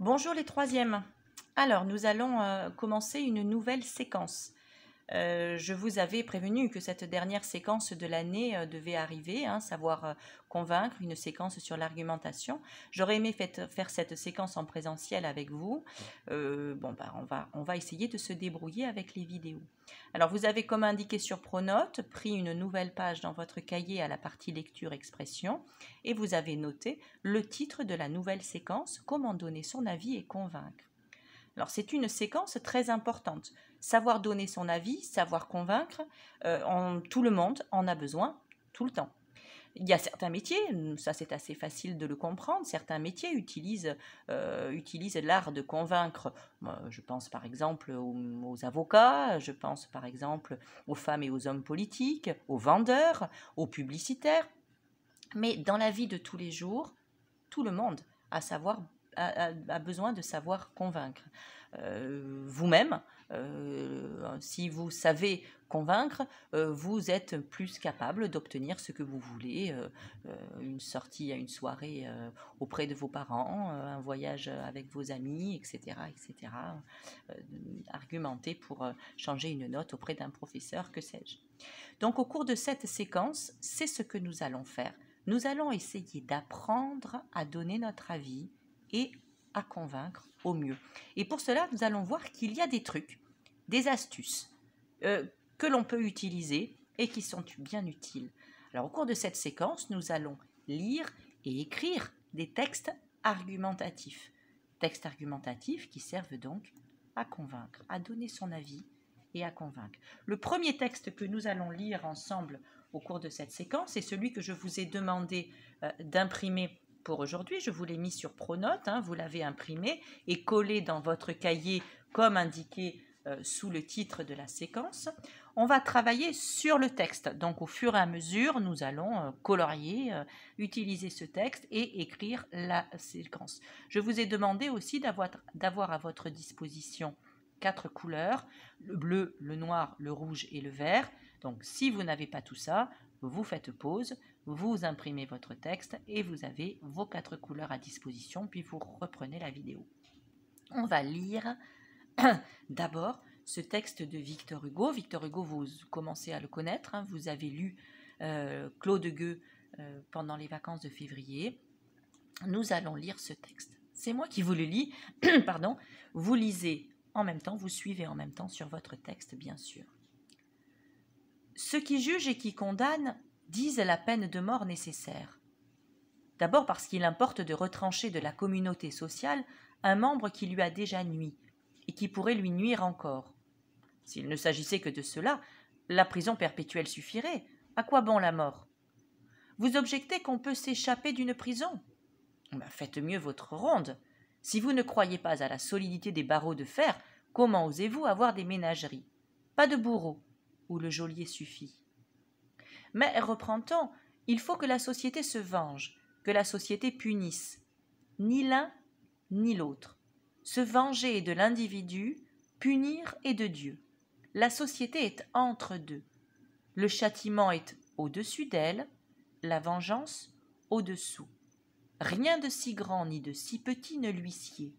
Bonjour les troisièmes. Alors, nous allons commencer une nouvelle séquence. Je vous avais prévenu que cette dernière séquence de l'année devait arriver, savoir convaincre, une séquence sur l'argumentation. J'aurais aimé faire cette séquence en présentiel avec vous. On va essayer de se débrouiller avec les vidéos. Alors, vous avez, comme indiqué sur Pronote, pris une nouvelle page dans votre cahier à la partie lecture-expression et vous avez noté le titre de la nouvelle séquence, Comment donner son avis et convaincre. Alors, c'est une séquence très importante. Savoir donner son avis, savoir convaincre, tout le monde en a besoin tout le temps. Il y a certains métiers, ça c'est assez facile de le comprendre, certains métiers utilisent l'art de convaincre. Je pense par exemple aux avocats, je pense par exemple aux femmes et aux hommes politiques, aux vendeurs, aux publicitaires. Mais dans la vie de tous les jours, tout le monde a besoin de savoir convaincre. Vous-même, si vous savez convaincre, vous êtes plus capable d'obtenir ce que vous voulez, une sortie à une soirée auprès de vos parents, un voyage avec vos amis, etc. etc. Argumenter pour changer une note auprès d'un professeur, que sais-je. Donc au cours de cette séquence, c'est ce que nous allons faire. Nous allons essayer d'apprendre à donner notre avis et à convaincre au mieux. Et pour cela, nous allons voir qu'il y a des trucs, des astuces que l'on peut utiliser et qui sont bien utiles. Alors au cours de cette séquence, nous allons lire et écrire des textes argumentatifs. Textes argumentatifs qui servent donc à convaincre, à donner son avis et à convaincre. Le premier texte que nous allons lire ensemble au cours de cette séquence est celui que je vous ai demandé d'imprimer pour aujourd'hui. Je vous l'ai mis sur Pronote, vous l'avez imprimé et collé dans votre cahier comme indiqué sous le titre de la séquence. On va travailler sur le texte. Donc au fur et à mesure, nous allons colorier, utiliser ce texte et écrire la séquence. Je vous ai demandé aussi d'avoir à votre disposition 4 couleurs, le bleu, le noir, le rouge et le vert. Donc si vous n'avez pas tout ça, vous faites pause, vous imprimez votre texte et vous avez vos 4 couleurs à disposition, puis vous reprenez la vidéo. On va lire d'abord ce texte de Victor Hugo. Victor Hugo, vous commencez à le connaître, vous avez lu Claude Gueux pendant les vacances de février. Nous allons lire ce texte. C'est moi qui vous le lis, pardon. Vous lisez en même temps, vous suivez en même temps sur votre texte, bien sûr. Ceux qui jugent et qui condamnent disent la peine de mort nécessaire. D'abord parce qu'il importe de retrancher de la communauté sociale un membre qui lui a déjà nui et qui pourrait lui nuire encore. S'il ne s'agissait que de cela, la prison perpétuelle suffirait. À quoi bon la mort? Vous objectez qu'on peut s'échapper d'une prison? Faites mieux votre ronde. Si vous ne croyez pas à la solidité des barreaux de fer, comment osez-vous avoir des ménageries? Pas de bourreaux, où le geôlier suffit. Mais, reprend-on, il faut que la société se venge, que la société punisse. Ni l'un, ni l'autre. Se venger est de l'individu, punir est de Dieu. La société est entre deux. Le châtiment est au-dessus d'elle, la vengeance au-dessous. Rien de si grand ni de si petit ne lui sied.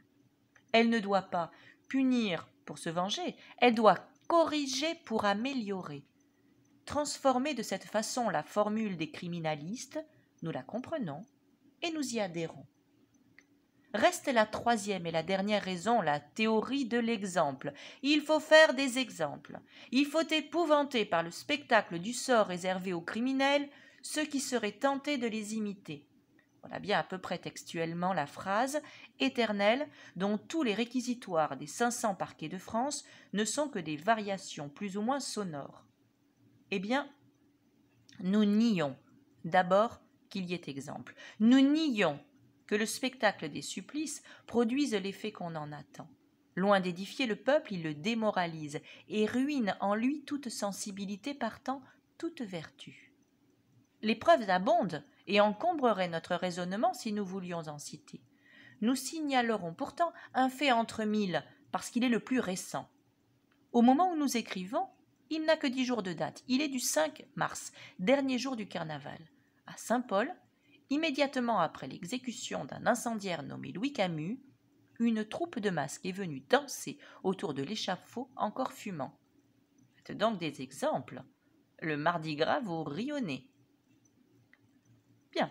Elle ne doit pas punir pour se venger, elle doit corriger pour améliorer. Transformer de cette façon la formule des criminalistes, nous la comprenons et nous y adhérons. Reste la troisième et la dernière raison, la théorie de l'exemple. Il faut faire des exemples. Il faut épouvanter par le spectacle du sort réservé aux criminels ceux qui seraient tentés de les imiter. Voilà bien à peu près textuellement la phrase éternelle dont tous les réquisitoires des 500 parquets de France ne sont que des variations plus ou moins sonores. Eh bien, nous nions d'abord qu'il y ait exemple. Nous nions que le spectacle des supplices produise l'effet qu'on en attend. Loin d'édifier le peuple, il le démoralise et ruine en lui toute sensibilité, partant toute vertu. Les preuves abondent et encombreraient notre raisonnement si nous voulions en citer. Nous signalerons pourtant un fait entre mille, parce qu'il est le plus récent. Au moment où nous écrivons, il n'a que 10 jours de date. Il est du 5 mars, dernier jour du carnaval. À Saint-Paul, immédiatement après l'exécution d'un incendiaire nommé Louis Camus, une troupe de masques est venue danser autour de l'échafaud encore fumant. Faites donc des exemples. Le Mardi Gras vous rit au nez. Bien.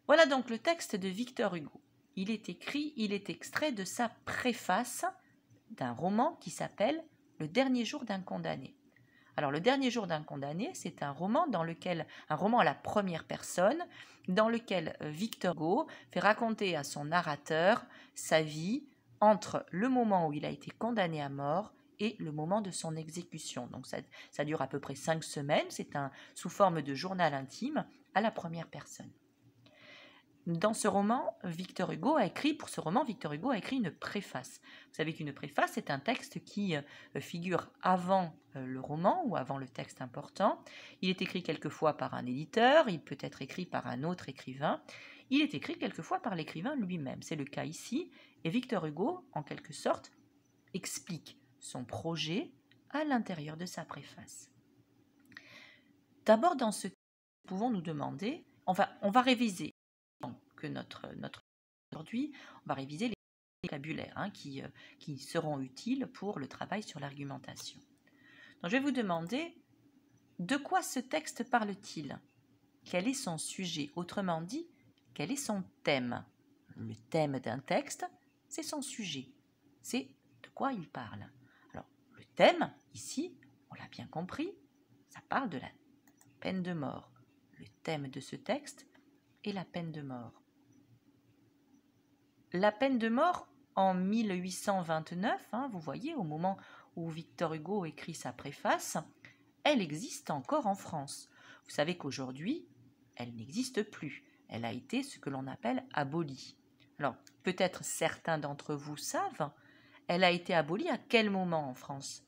Voilà donc le texte de Victor Hugo. Il est extrait de sa préface d'un roman qui s'appelle Le dernier jour d'un condamné. Alors, Le dernier jour d'un condamné, c'est un roman un roman à la première personne, dans lequel Victor Hugo fait raconter à son narrateur sa vie entre le moment où il a été condamné à mort et le moment de son exécution. Donc, ça dure à peu près 5 semaines. C'est sous forme de journal intime à la première personne. Dans ce roman, pour ce roman, Victor Hugo a écrit une préface. Vous savez qu'une préface, c'est un texte qui figure avant le roman ou avant le texte important. Il est écrit quelquefois par un éditeur, il peut être écrit par un autre écrivain. Il est écrit quelquefois par l'écrivain lui-même. C'est le cas ici. Et Victor Hugo, en quelque sorte, explique son projet à l'intérieur de sa préface. D'abord, dans ce texte, nous pouvons nous demander, on va réviser que notre aujourd'hui, on va réviser les vocabulaires qui seront utiles pour le travail sur l'argumentation. Donc, je vais vous demander, de quoi ce texte parle-t-il? Quel est son sujet? Autrement dit, quel est son thème? Le thème d'un texte, c'est son sujet. C'est de quoi il parle. Alors, le thème, ici, on l'a bien compris, ça parle de la peine de mort. Le thème de ce texte est la peine de mort. La peine de mort, en 1829, vous voyez, au moment où Victor Hugo écrit sa préface, elle existe encore en France. Vous savez qu'aujourd'hui, elle n'existe plus. Elle a été ce que l'on appelle abolie. Alors, peut-être certains d'entre vous savent, elle a été abolie à quel moment en France?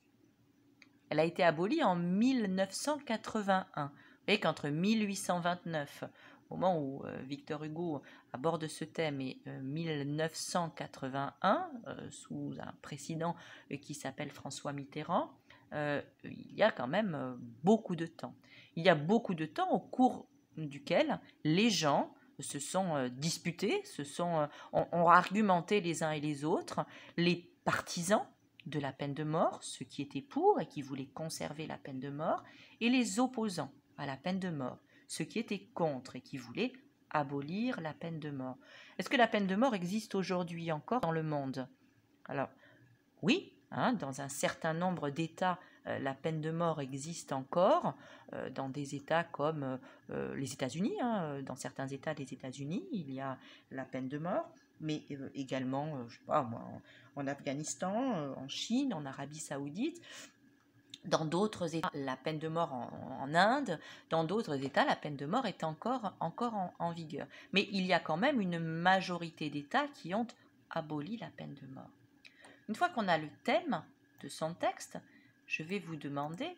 Elle a été abolie en 1981. Vous voyez qu'entre 1829, au moment où Victor Hugo aborde ce thème, et 1981, sous un président qui s'appelle François Mitterrand, il y a quand même beaucoup de temps. Il y a beaucoup de temps au cours duquel les gens se sont disputés, ont argumenté les uns et les autres, les partisans de la peine de mort, ceux qui étaient pour et qui voulaient conserver la peine de mort, et les opposants à la peine de mort, ceux qui étaient contre et qui voulaient abolir la peine de mort. Est-ce que la peine de mort existe aujourd'hui encore dans le monde? Alors, oui, dans un certain nombre d'États, la peine de mort existe encore, dans des États comme les États-Unis. Dans certains États des États-Unis, il y a la peine de mort, mais également, je sais pas moi, en Afghanistan, en Chine, en Arabie Saoudite. Dans d'autres États, la peine de mort en Inde, dans d'autres États, la peine de mort est encore en vigueur. Mais il y a quand même une majorité d'États qui ont aboli la peine de mort. Une fois qu'on a le thème de son texte, je vais vous demander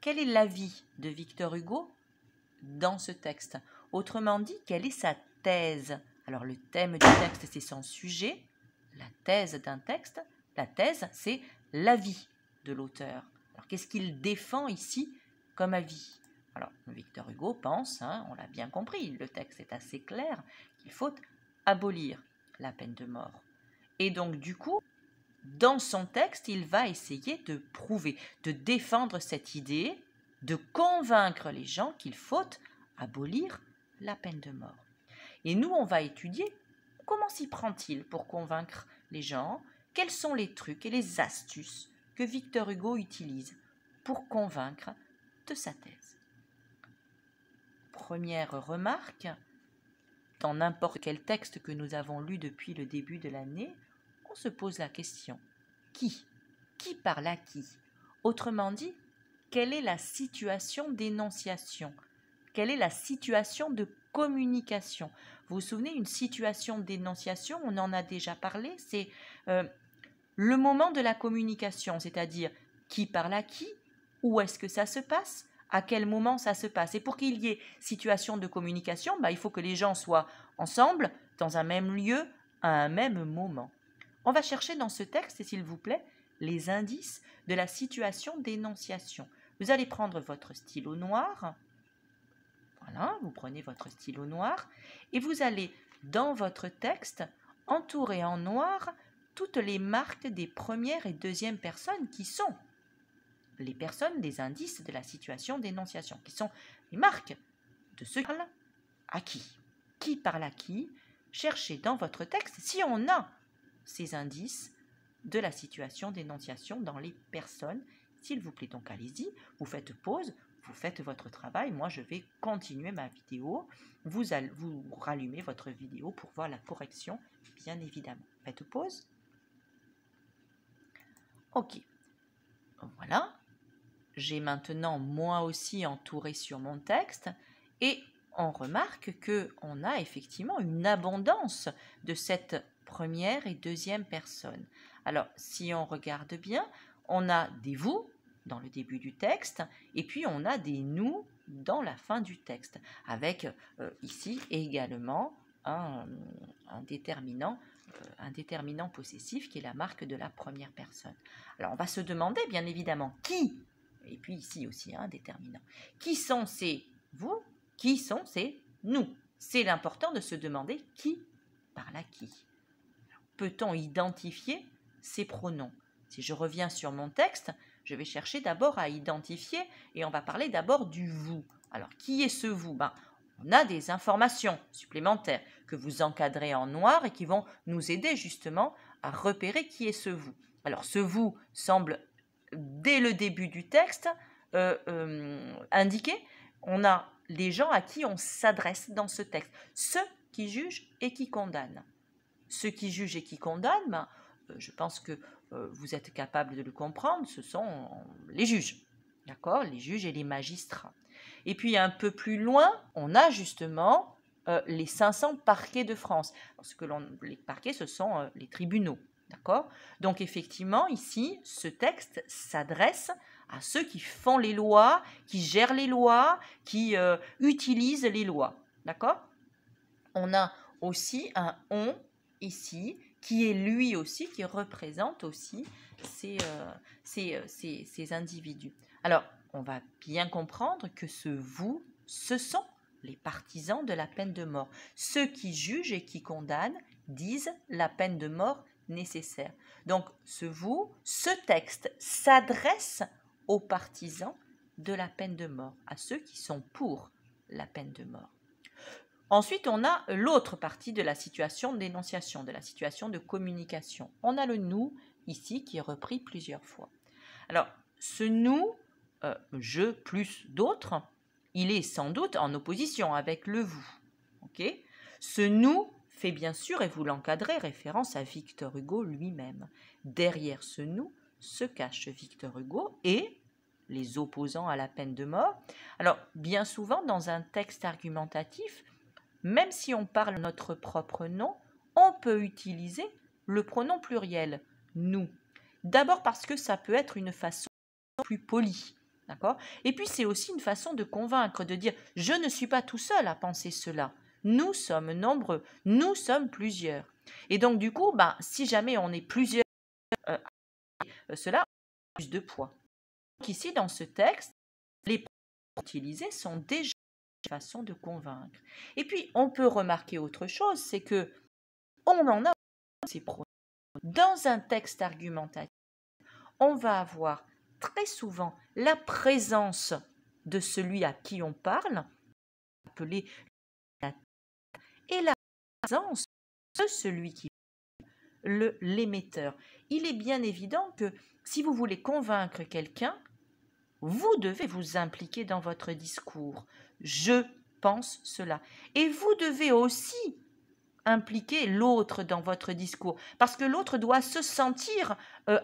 quel est l'avis de Victor Hugo dans ce texte. Autrement dit, quelle est sa thèse? Alors le thème du texte, c'est son sujet. La thèse d'un texte, la thèse, c'est l'avis de l'auteur. Alors qu'est-ce qu'il défend ici comme avis? Alors Victor Hugo pense, on l'a bien compris, le texte est assez clair, qu'il faut abolir la peine de mort. Et donc du coup, dans son texte, il va essayer de prouver, de défendre cette idée, de convaincre les gens qu'il faut abolir la peine de mort. Et nous, on va étudier comment s'y prend-il pour convaincre les gens, quels sont les trucs et les astuces que Victor Hugo utilise pour convaincre de sa thèse. Première remarque, dans n'importe quel texte que nous avons lu depuis le début de l'année, on se pose la question, qui? Qui parle à qui? Autrement dit, quelle est la situation d'énonciation? Quelle est la situation de communication? Vous vous souvenez, une situation d'énonciation, on en a déjà parlé, c'est le moment de la communication, c'est-à-dire qui parle à qui, où est-ce que ça se passe, à quel moment ça se passe. Et pour qu'il y ait situation de communication, il faut que les gens soient ensemble, dans un même lieu, à un même moment. On va chercher dans ce texte, s'il vous plaît, les indices de la situation d'énonciation. Vous allez prendre votre stylo noir. Voilà, vous prenez votre stylo noir et vous allez dans votre texte, entourez en noir toutes les marques des premières et deuxièmes personnes qui sont les personnes des indices de la situation d'énonciation, qui sont les marques de ceux qui parlent à qui. Qui parle à qui? Cherchez dans votre texte si on a ces indices de la situation d'énonciation dans les personnes. S'il vous plaît, donc allez-y, vous faites pause, vous faites votre travail, moi je vais continuer ma vidéo, vous rallumez votre vidéo pour voir la correction, bien évidemment. Faites pause. Ok, voilà. J'ai maintenant moi aussi entouré sur mon texte et on remarque qu'on a effectivement une abondance de cette première et deuxième personne. Alors, si on regarde bien, on a des vous dans le début du texte et puis on a des nous dans la fin du texte, avec ici également un déterminant possessif qui est la marque de la première personne. Alors, on va se demander bien évidemment qui, et puis ici aussi un déterminant, qui sont ces vous, qui sont ces nous. C'est l'important de se demander qui parle à qui. Peut-on identifier ces pronoms? Si je reviens sur mon texte, je vais chercher d'abord à identifier et on va parler d'abord du vous. Alors, qui est ce vous? On a des informations supplémentaires que vous encadrez en noir et qui vont nous aider justement à repérer qui est ce vous. Alors, ce vous semble, dès le début du texte, indiquer, on a les gens à qui on s'adresse dans ce texte, ceux qui jugent et qui condamnent. Ceux qui jugent et qui condamnent, je pense que vous êtes capable de le comprendre, ce sont les juges, d'accord, les juges et les magistrats. Et puis un peu plus loin, on a justement les 500 parquets de France. Parce que les parquets, ce sont les tribunaux, d'accord. Donc effectivement, ici, ce texte s'adresse à ceux qui font les lois, qui gèrent les lois, qui utilisent les lois, d'accord. On a aussi un on ici, qui est lui aussi, qui représente aussi ces individus. Alors, on va bien comprendre que ce vous, ce sont les partisans de la peine de mort. Ceux qui jugent et qui condamnent disent la peine de mort nécessaire. Donc, ce vous, ce texte s'adresse aux partisans de la peine de mort, à ceux qui sont pour la peine de mort. Ensuite, on a l'autre partie de la situation d'énonciation, de la situation de communication. On a le nous ici qui est repris plusieurs fois. Alors, ce nous, je plus d'autres, il est sans doute en opposition avec le vous. Okay. Ce nous fait bien sûr, et vous l'encadrez, référence à Victor Hugo lui-même. Derrière ce nous se cache Victor Hugo et les opposants à la peine de mort. Alors, bien souvent, dans un texte argumentatif, même si on parle notre propre nom, on peut utiliser le pronom pluriel « nous ». D'abord parce que ça peut être une façon plus polie, d'accord ? Et puis c'est aussi une façon de convaincre, de dire « je ne suis pas tout seul à penser cela, nous sommes nombreux, nous sommes plusieurs ». Et donc du coup, si jamais on est plusieurs, cela a plus de poids. Donc ici, dans ce texte, les pronoms utilisés sont déjà façon de convaincre. Et puis, on peut remarquer autre chose, c'est que on en a ces pronoms. Dans un texte argumentatif, on va avoir très souvent la présence de celui à qui on parle, appelé et la présence de celui qui parle, l'émetteur. Il est bien évident que si vous voulez convaincre quelqu'un, vous devez vous impliquer dans votre discours. Je pense cela. Et vous devez aussi impliquer l'autre dans votre discours, parce que l'autre doit se sentir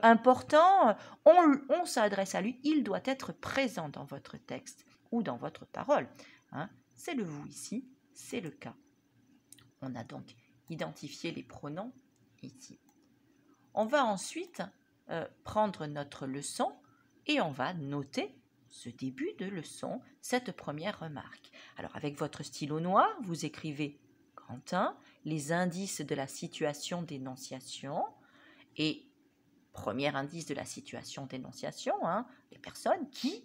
important, on s'adresse à lui, il doit être présent dans votre texte ou dans votre parole. C'est le vous ici, c'est le cas. On a donc identifié les pronoms ici. On va ensuite prendre notre leçon et on va noter ce début de leçon, cette première remarque. Alors avec votre stylo noir, vous écrivez grand 1, les indices de la situation d'énonciation et premier indice de la situation d'énonciation, les personnes qui,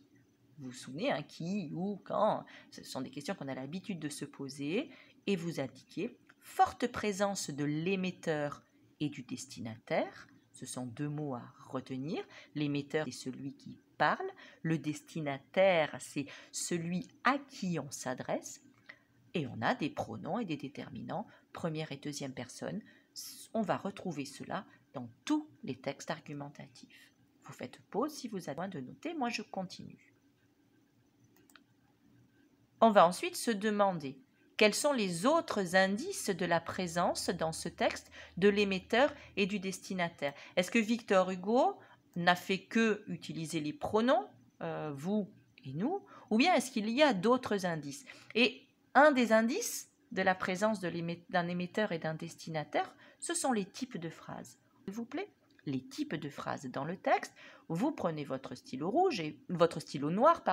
vous vous souvenez, qui, où, quand, ce sont des questions qu'on a l'habitude de se poser et vous indiquez forte présence de l'émetteur et du destinataire. Ce sont deux mots à retenir. L'émetteur, c'est celui qui parle. Le destinataire, c'est celui à qui on s'adresse. Et on a des pronoms et des déterminants, première et deuxième personne. On va retrouver cela dans tous les textes argumentatifs. Vous faites pause si vous avez besoin de noter. Moi, je continue. On va ensuite se demander quels sont les autres indices de la présence dans ce texte de l'émetteur et du destinataire. Est-ce que Victor Hugo n'a fait que utiliser les pronoms, vous et nous, ou bien est-ce qu'il y a d'autres indices? Et un des indices de la présence d'un émetteur et d'un destinataire, ce sont les types de phrases. S'il vous plaît, les types de phrases dans le texte, vous prenez votre stylo rouge et votre stylo noir,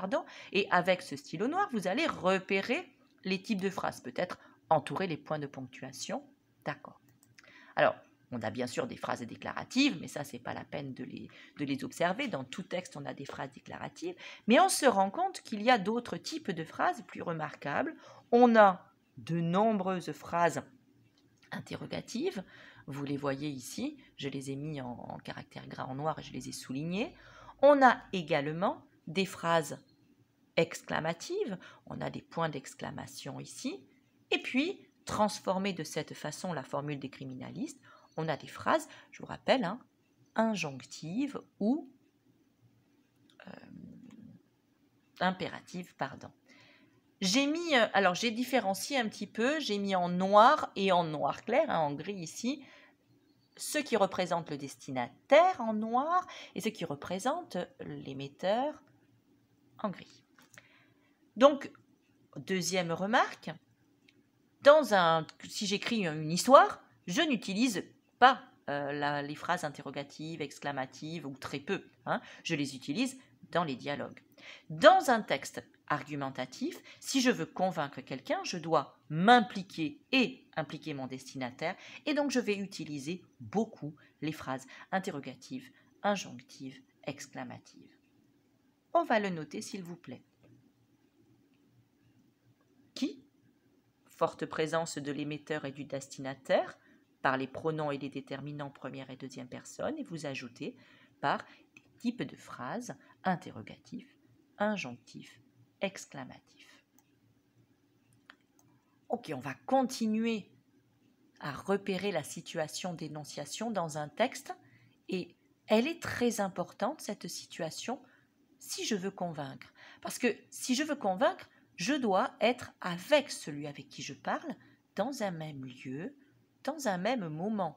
et avec ce stylo noir, vous allez repérer les types de phrases, peut-être entourer les points de ponctuation. D'accord. Alors, on a bien sûr des phrases déclaratives, mais ça, ce n'est pas la peine de les observer. Dans tout texte, on a des phrases déclaratives. Mais on se rend compte qu'il y a d'autres types de phrases plus remarquables. On a de nombreuses phrases interrogatives. Vous les voyez ici. Je les ai mis en caractère gras en noir et je les ai soulignés. On a également des phrases exclamatives. On a des points d'exclamation ici. Et puis, transformer de cette façon la formule des criminalistes, on a des phrases, je vous rappelle, injonctives ou impératives, pardon. J'ai différencié un petit peu, j'ai mis en noir et en noir clair, en gris ici, ce qui représente le destinataire en noir et ce qui représente l'émetteur en gris. Donc, deuxième remarque, si j'écris une histoire, je n'utilise pas les phrases interrogatives, exclamatives ou très peu. Je les utilise dans les dialogues. Dans un texte argumentatif, si je veux convaincre quelqu'un, je dois m'impliquer et impliquer mon destinataire, et donc je vais utiliser beaucoup les phrases interrogatives, injonctives, exclamatives. On va le noter s'il vous plaît. Qui? Forte présence de l'émetteur et du destinataire par les pronoms et les déterminants première et deuxième personne, et vous ajoutez par des types de phrases interrogatifs, injonctifs, exclamatifs. Ok, on va continuer à repérer la situation d'énonciation dans un texte, et elle est très importante, cette situation, si je veux convaincre. Parce que si je veux convaincre, je dois être avec celui avec qui je parle, dans un même lieu, dans un même moment.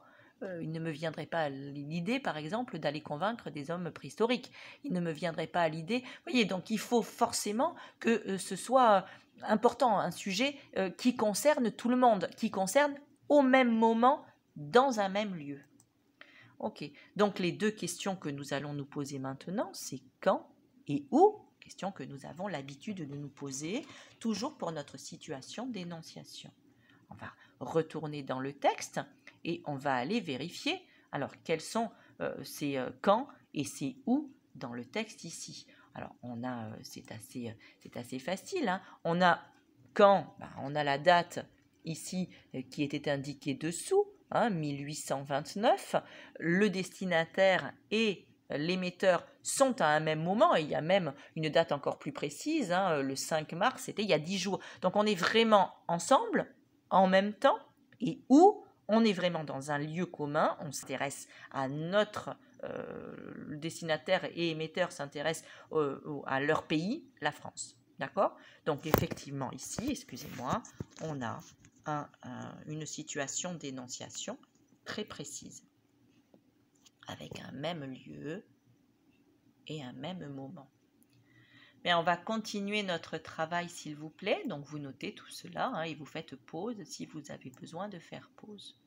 Il ne me viendrait pas à l'idée, par exemple, d'aller convaincre des hommes préhistoriques. Il ne me viendrait pas à l'idée... Vous voyez, donc il faut forcément que ce soit important, un sujet qui concerne tout le monde, qui concerne au même moment, dans un même lieu. Ok, donc les deux questions que nous allons nous poser maintenant, c'est quand et où, question que nous avons l'habitude de nous poser, toujours pour notre situation d'énonciation. On va retourner dans le texte et on va aller vérifier, alors quels sont ces quand et ces où dans le texte ici. Alors on a, c'est assez facile, on a quand, on a la date ici qui était indiquée dessous, 1829, le destinataire et l'émetteur sont à un même moment, et il y a même une date encore plus précise, le 5 mars, c'était il y a 10 jours. Donc on est vraiment ensemble, en même temps, et où on est vraiment dans un lieu commun, on s'intéresse à notre le destinataire et émetteur s'intéressent à leur pays, la France. D'accord? Donc effectivement ici, excusez-moi, on a une situation d'énonciation très précise, avec un même lieu et un même moment. Mais on va continuer notre travail s'il vous plaît, donc vous notez tout cela et vous faites pause si vous avez besoin de faire pause.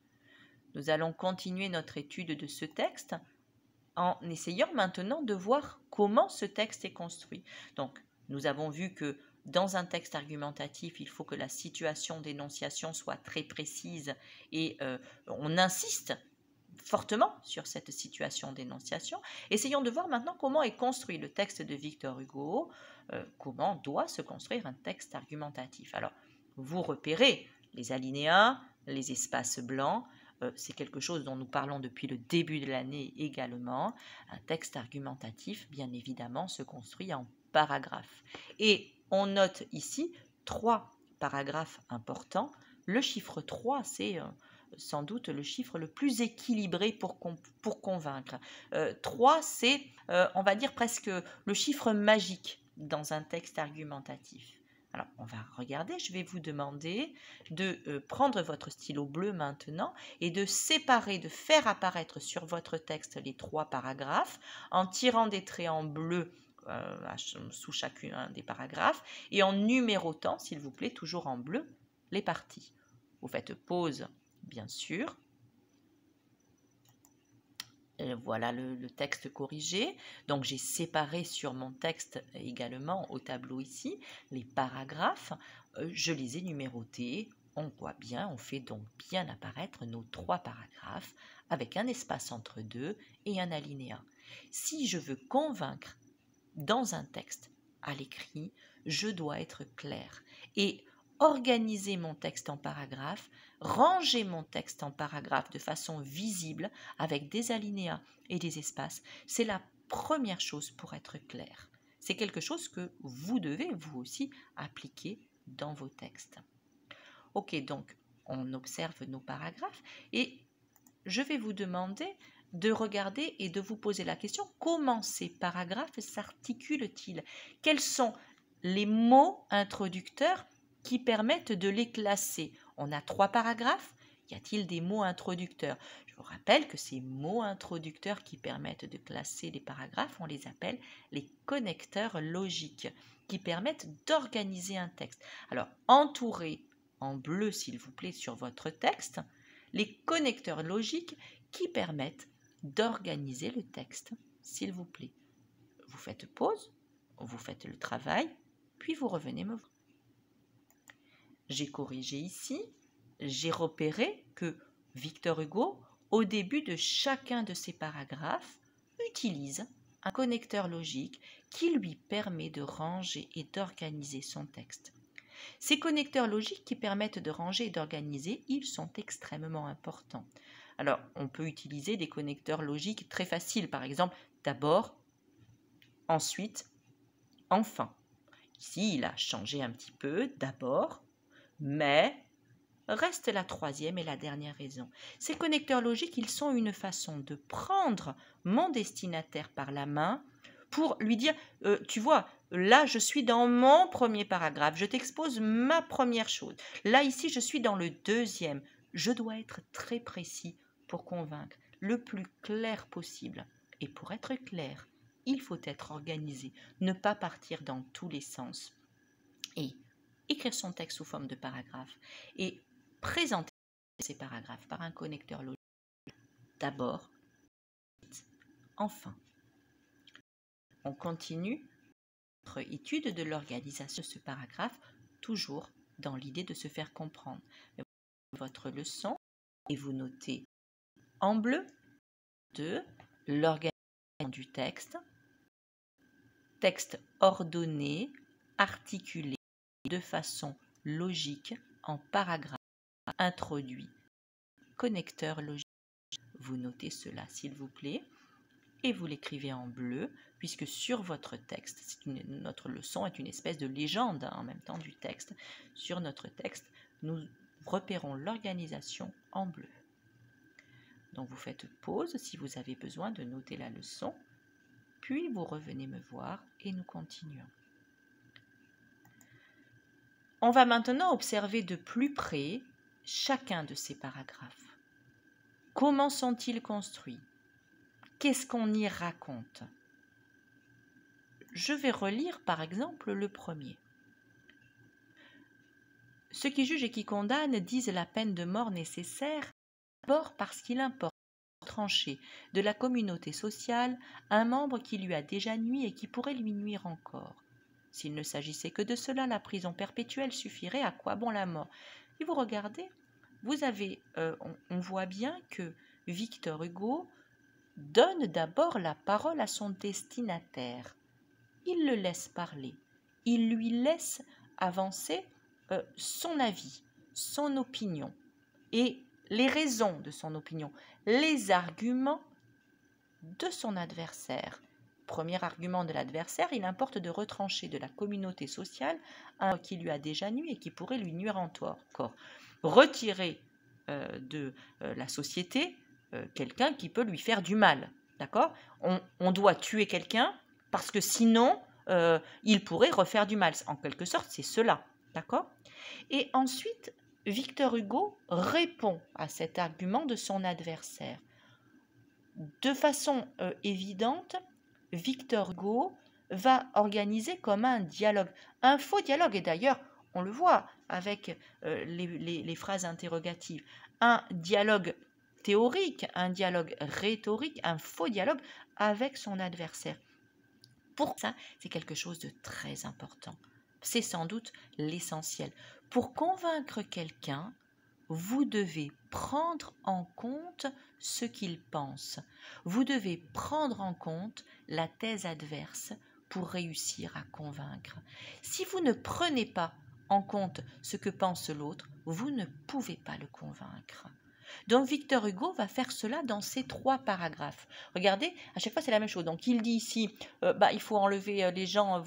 Nous allons continuer notre étude de ce texte en essayant maintenant de voir comment ce texte est construit. Donc nous avons vu que dans un texte argumentatif, il faut que la situation d'énonciation soit très précise et on insiste fortement sur cette situation d'énonciation. Essayons de voir maintenant comment est construit le texte de Victor Hugo, comment doit se construire un texte argumentatif. Alors, vous repérez les alinéas, les espaces blancs. C'est quelque chose dont nous parlons depuis le début de l'année également. Un texte argumentatif, bien évidemment, se construit en paragraphes. Et on note ici 3 paragraphes importants. Le chiffre 3, c'est sans doute le chiffre le plus équilibré pour convaincre. 3, c'est, on va dire, presque le chiffre magique dans un texte argumentatif. Alors, on va regarder, je vais vous demander de prendre votre stylo bleu maintenant et de séparer, de faire apparaître sur votre texte les 3 paragraphes en tirant des traits en bleu sous chacun des paragraphes et en numérotant, s'il vous plaît, toujours en bleu, les parties. Vous faites pause, bien sûr. Voilà le texte corrigé. Donc j'ai séparé sur mon texte également au tableau ici les paragraphes. Je les ai numérotés. On voit bien, on fait donc bien apparaître nos 3 paragraphes avec un espace entre deux et un alinéa. Si je veux convaincre dans un texte à l'écrit, je dois être clair et organiser mon texte en paragraphes, ranger mon texte en paragraphes de façon visible avec des alinéas et des espaces, c'est la première chose pour être clair. C'est quelque chose que vous devez vous aussi appliquer dans vos textes. Ok, donc on observe nos paragraphes et je vais vous demander de regarder et de vous poser la question, comment ces paragraphes s'articulent-ils? Quels sont les mots introducteurs qui permettent de les classer? On a 3 paragraphes, y a-t-il des mots introducteurs? Je vous rappelle que ces mots introducteurs qui permettent de classer les paragraphes, on les appelle les connecteurs logiques, qui permettent d'organiser un texte. Alors, entourez en bleu, s'il vous plaît, sur votre texte, les connecteurs logiques qui permettent d'organiser le texte, s'il vous plaît. Vous faites pause, vous faites le travail, puis vous revenez me voir. J'ai corrigé ici, j'ai repéré que Victor Hugo, au début de chacun de ses paragraphes, utilise un connecteur logique qui lui permet de ranger et d'organiser son texte. Ces connecteurs logiques qui permettent de ranger et d'organiser, ils sont extrêmement importants. Alors, on peut utiliser des connecteurs logiques très faciles, par exemple, d'abord, ensuite, enfin. Ici, il a changé un petit peu, d'abord, mais reste la troisième et la dernière raison. Ces connecteurs logiques, ils sont une façon de prendre mon destinataire par la main pour lui dire, tu vois, là, je suis dans mon premier paragraphe, je t'expose ma première chose. Là, ici, je suis dans le deuxième. Je dois être très précis pour convaincre, le plus clair possible. Et pour être clair, il faut être organisé, ne pas partir dans tous les sens. Et écrire son texte sous forme de paragraphe et présenter ces paragraphes par un connecteur logique. D'abord, enfin. On continue notre étude de l'organisation de ce paragraphe, toujours dans l'idée de se faire comprendre. Votre leçon, et vous notez en bleu de l'organisation du texte, texte ordonné, articulé de façon logique en paragraphe introduit, connecteur logique. Vous notez cela s'il vous plaît. Et vous l'écrivez en bleu, puisque sur votre texte, notre leçon est une espèce de légende en même temps du texte. Sur notre texte, nous repérons l'organisation en bleu. Donc vous faites pause si vous avez besoin de noter la leçon, puis vous revenez me voir et nous continuons. On va maintenant observer de plus près chacun de ces paragraphes. Comment sont-ils construits ? Qu'est-ce qu'on y raconte? Je vais relire par exemple le premier. Ceux qui jugent et qui condamnent disent la peine de mort nécessaire, d'abord parce qu'il importe de trancher de la communauté sociale un membre qui lui a déjà nui et qui pourrait lui nuire encore. S'il ne s'agissait que de cela, la prison perpétuelle suffirait, à quoi bon la mort? Et vous regardez, on voit bien que Victor Hugo donne d'abord la parole à son destinataire. Il le laisse parler, il lui laisse avancer son avis, son opinion. et les raisons de son opinion, les arguments de son adversaire. Premier argument de l'adversaire, il importe de retrancher de la communauté sociale un qui lui a déjà nui et qui pourrait lui nuire encore. Retirer de la société quelqu'un qui peut lui faire du mal. D'accord ? On doit tuer quelqu'un parce que sinon, il pourrait refaire du mal. En quelque sorte, c'est cela. D'accord ? Et ensuite, Victor Hugo répond à cet argument de son adversaire. De façon évidente, Victor Hugo va organiser comme un dialogue, un faux dialogue, et d'ailleurs, on le voit avec les phrases interrogatives, un dialogue théorique, un dialogue rhétorique, un faux dialogue avec son adversaire. Pour ça, c'est quelque chose de très important. C'est sans doute l'essentiel. Pour convaincre quelqu'un, vous devez prendre en compte ce qu'il pense. Vous devez prendre en compte la thèse adverse pour réussir à convaincre. Si vous ne prenez pas en compte ce que pense l'autre, vous ne pouvez pas le convaincre. Donc Victor Hugo va faire cela dans ces 3 paragraphes. Regardez, à chaque fois c'est la même chose. Donc il dit ici, il faut enlever les gens,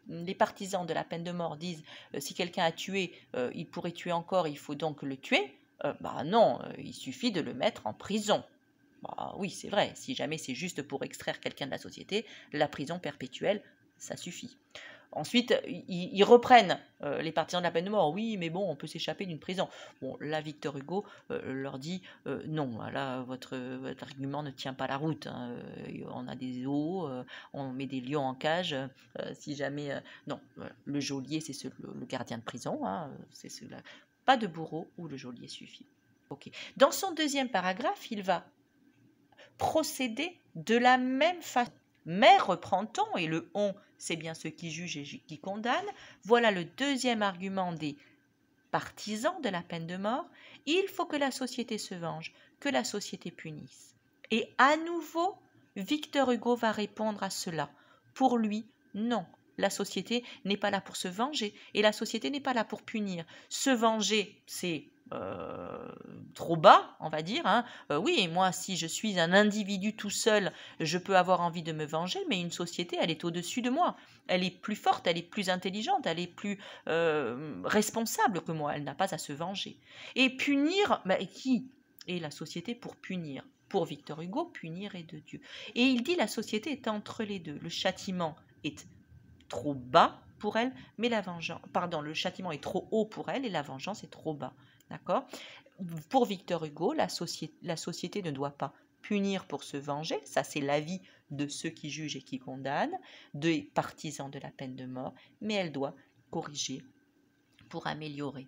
les partisans de la peine de mort disent, si quelqu'un a tué, il pourrait tuer encore, il faut donc le tuer. Non, il suffit de le mettre en prison. Oui, c'est vrai, si jamais c'est juste pour extraire quelqu'un de la société, la prison perpétuelle, ça suffit. Ensuite, ils reprennent les partisans de la peine de mort. Oui, mais bon, on peut s'échapper d'une prison. Bon, là, Victor Hugo leur dit non, là, votre argument ne tient pas la route. Hein. On a des zoos, on met des lions en cage. Si jamais. Non, le geôlier, c'est le gardien de prison. Hein, c'est cela. Pas de bourreau où le geôlier suffit. Ok. Dans son deuxième paragraphe, il va procéder de la même façon. Mais reprend-on, et le on, c'est bien ceux qui jugent et qui condamnent, voilà le deuxième argument des partisans de la peine de mort, il faut que la société se venge, que la société punisse. Et à nouveau, Victor Hugo va répondre à cela. Pour lui, non, la société n'est pas là pour se venger et la société n'est pas là pour punir. Se venger, c'est trop bas, on va dire. Hein. Oui, moi, si je suis un individu tout seul, je peux avoir envie de me venger, mais une société, elle est au-dessus de moi. Elle est plus forte, elle est plus intelligente, elle est plus responsable que moi. Elle n'a pas à se venger. Et punir, qui est la société pour punir? Pour Victor Hugo, punir est de Dieu. Et il dit la société est entre les deux. Le châtiment est trop bas pour elle, mais le châtiment est trop haut pour elle et la vengeance est trop bas. D'accord ? Pour Victor Hugo, la société ne doit pas punir pour se venger, ça c'est l'avis de ceux qui jugent et qui condamnent, des partisans de la peine de mort, mais elle doit corriger pour améliorer.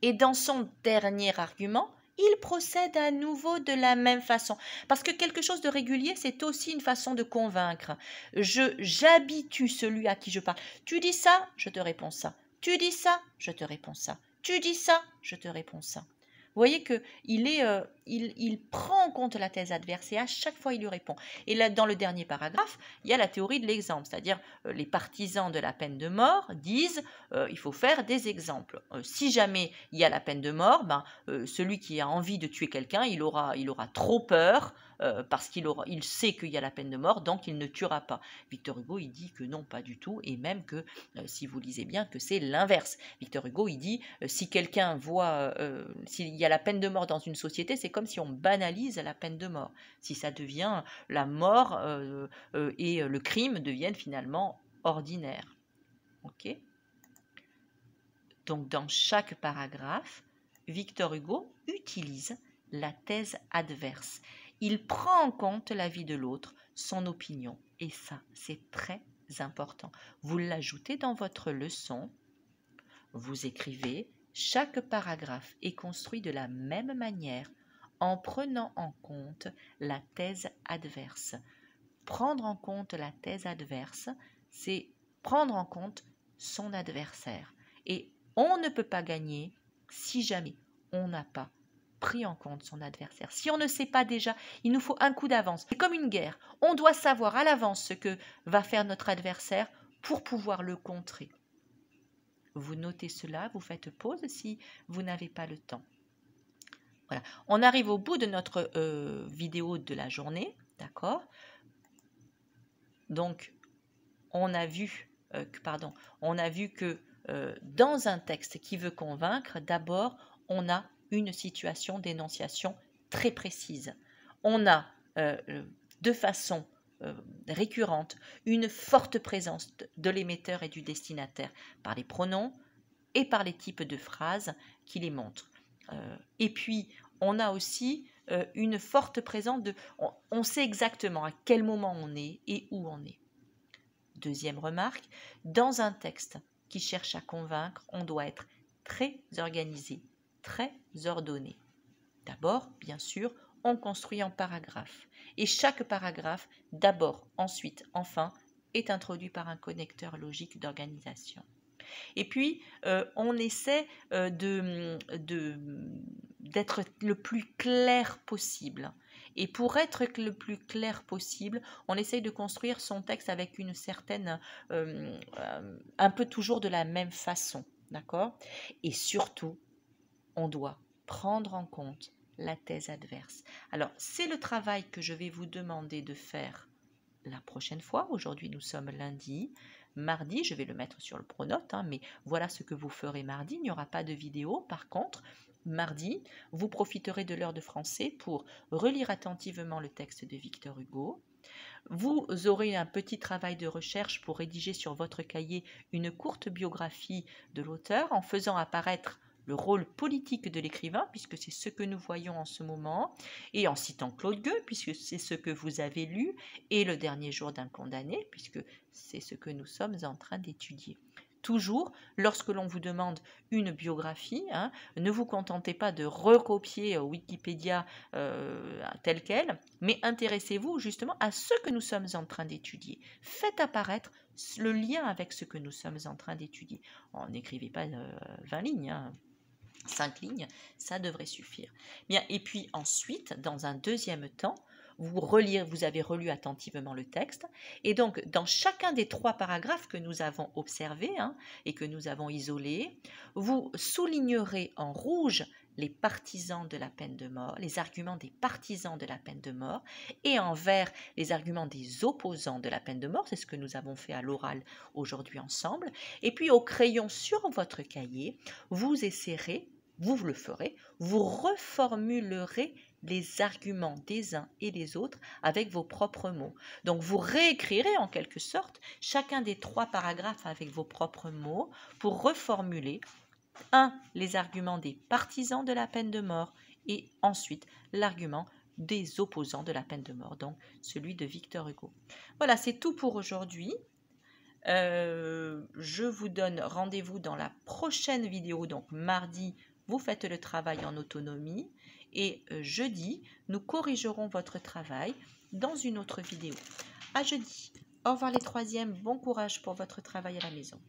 Et dans son dernier argument, il procède à nouveau de la même façon. Parce que quelque chose de régulier, c'est aussi une façon de convaincre. J'habitue celui à qui je parle. Tu dis ça, je te réponds ça. Tu dis ça, je te réponds ça. Tu dis ça, je te réponds ça. Vous voyez qu'il prend en compte la thèse adverse et à chaque fois il lui répond. Et là, dans le dernier paragraphe, il y a la théorie de l'exemple, c'est-à-dire les partisans de la peine de mort disent il faut faire des exemples. Si jamais il y a la peine de mort, celui qui a envie de tuer quelqu'un, il aura trop peur parce qu'il sait qu'il y a la peine de mort, donc il ne tuera pas. Victor Hugo, il dit que non, pas du tout, et même que, si vous lisez bien, que c'est l'inverse. Victor Hugo, il dit, si quelqu'un voit, s'il y a la peine de mort dans une société, c'est comme si on banalise la peine de mort. Si ça devient la mort et le crime deviennent finalement ordinaires. Ok ? Donc, dans chaque paragraphe, Victor Hugo utilise la thèse adverse. Il prend en compte l'avis de l'autre, son opinion. Et ça, c'est très important. Vous l'ajoutez dans votre leçon. Vous écrivez « Chaque paragraphe est construit de la même manière en prenant en compte la thèse adverse. » Prendre en compte la thèse adverse, c'est prendre en compte son adversaire. Et on ne peut pas gagner si jamais on n'a pas pris en compte son adversaire. Si on ne sait pas déjà, il nous faut un coup d'avance. C'est comme une guerre. On doit savoir à l'avance ce que va faire notre adversaire pour pouvoir le contrer. Vous notez cela, vous faites pause si vous n'avez pas le temps. Voilà. On arrive au bout de notre vidéo de la journée, d'accord? Donc, on a vu que dans un texte qui veut convaincre, d'abord, on a une situation d'énonciation très précise. On a de façon récurrente une forte présence de l'émetteur et du destinataire par les pronoms et par les types de phrases qui les montrent. Et puis, on a aussi une forte présence de... On sait exactement à quel moment on est et où on est. Deuxième remarque, dans un texte qui cherche à convaincre, on doit être très organisé, très ordonné. D'abord, bien sûr, on construit en paragraphes. Et chaque paragraphe, d'abord, ensuite, enfin, est introduit par un connecteur logique d'organisation. Et puis, on essaie d'être le plus clair possible. Et pour être le plus clair possible, on essaye de construire son texte avec une certaine, un peu toujours de la même façon, d'accord? Et surtout, on doit prendre en compte la thèse adverse. Alors, c'est le travail que je vais vous demander de faire la prochaine fois. Aujourd'hui, nous sommes lundi. Mardi, je vais le mettre sur le pronote, mais voilà ce que vous ferez mardi. Il n'y aura pas de vidéo. Par contre, mardi, vous profiterez de l'heure de français pour relire attentivement le texte de Victor Hugo. Vous aurez un petit travail de recherche pour rédiger sur votre cahier une courte biographie de l'auteur en faisant apparaître le rôle politique de l'écrivain, puisque c'est ce que nous voyons en ce moment, et en citant Claude Gueux, puisque c'est ce que vous avez lu, et Le dernier jour d'un condamné, puisque c'est ce que nous sommes en train d'étudier. Toujours, lorsque l'on vous demande une biographie, ne vous contentez pas de recopier Wikipédia tel quel, mais intéressez-vous justement à ce que nous sommes en train d'étudier. Faites apparaître le lien avec ce que nous sommes en train d'étudier. N'écrivez pas 20 lignes, 5 lignes, ça devrait suffire. Bien, et puis ensuite, dans un deuxième temps, vous avez relu attentivement le texte, et donc dans chacun des 3 paragraphes que nous avons observés et que nous avons isolés, vous soulignerez en rouge les partisans de la peine de mort, les arguments des partisans de la peine de mort, et en vert les arguments des opposants de la peine de mort, c'est ce que nous avons fait à l'oral aujourd'hui ensemble, et puis au crayon sur votre cahier, vous essaierez, vous le ferez, vous reformulerez les arguments des uns et des autres avec vos propres mots. Donc vous réécrirez en quelque sorte chacun des 3 paragraphes avec vos propres mots pour reformuler les arguments des partisans de la peine de mort et ensuite l'argument des opposants de la peine de mort, donc celui de Victor Hugo. Voilà, c'est tout pour aujourd'hui. Je vous donne rendez-vous dans la prochaine vidéo, donc mardi, vous faites le travail en autonomie et jeudi, nous corrigerons votre travail dans une autre vidéo. À jeudi. Au revoir les 3e, bon courage pour votre travail à la maison.